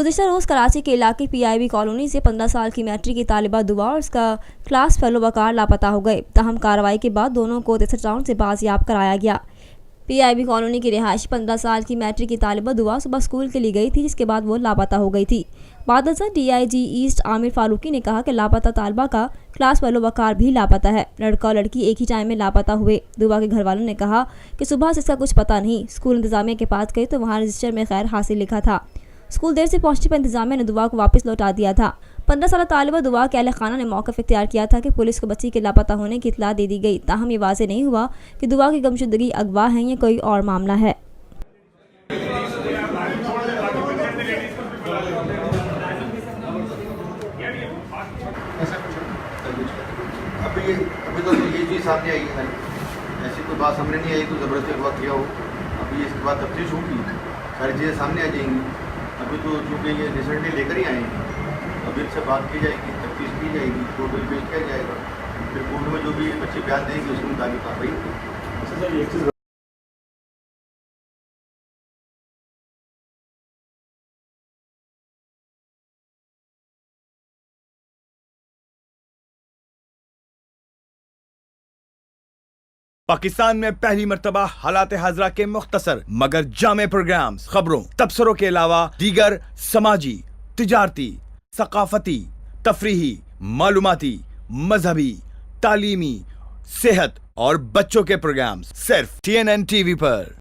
गुज़िश्ता रोज़ कराची के इलाके PIB colony से 15 साल की मैट्रिक की तालिबा दुआ और उसका क्लास फेलो वकार लापता हो गए। ताहम कार्रवाई के बाद दोनों को 63 राउंड से बाजियाब कराया गया। PIB कॉलोनी की रिहायशी 15 साल की मैट्रिक की तालिबा दुआ सुबह स्कूल के लिए गई थी, जिसके बाद वो लापता हो गई थी। बादशाह DIG ईस्ट आमिर फारूकी ने कहा कि लापता तालिबा का क्लास फेलो वकार भी लापता है। लड़का और लड़की एक ही टाइम में लापता हुए। दुआ के घर वालों ने कहा कि सुबह से इसका कुछ पता नहीं। स्कूल इंतजामिया के पास गई तो वहाँ रजिस्टर में खैर हासिल लिखा था। स्कूल देर से पहुंचने पर इंतजामिया ने दुआ को वापस लौटा दिया था। 15 साल तालिबा दुआ के अहले खाना ने मौक़िफ़ इख्तियार किया था कि पुलिस को बच्ची के लापता होने की इत्तला दे दी गई। ताहम ये वाज़ेह नहीं हुआ कि दुआ की गुमशुदगी अगवा है या कोई और मामला है। अभी तो ये चीज़ सामने आई है, ऐसी कोई बात सामने नहीं आई तो ज़बरदस्ती अगवा किया हो। अभी इसके बाद तफ्तीश होगी, सारी चीज़ें सामने आ जाएंगी। अभी तो चूँकि ये रिसेंटली लेकर ही आए हैं, अभी इनसे बात की जाएगी, तफ्तीश की जाएगी, कोर्ट में पेश किया जाएगा, फिर कोर्ट में जो भी बच्चे बयान देंगे उसके मुताबिक कार्रवाई होगी। पाकिस्तान में पहली मर्तबा हालात हाजरा के मुख्तसर मगर जामे प्रोग्राम्स, खबरों, तबसरों के अलावा दीगर समाजी, तिजारती, सकाफती, तफरीही, मालूमाती, मजहबी, तालीमी, सेहत और बच्चों के प्रोग्राम्स सिर्फ TNN TV पर।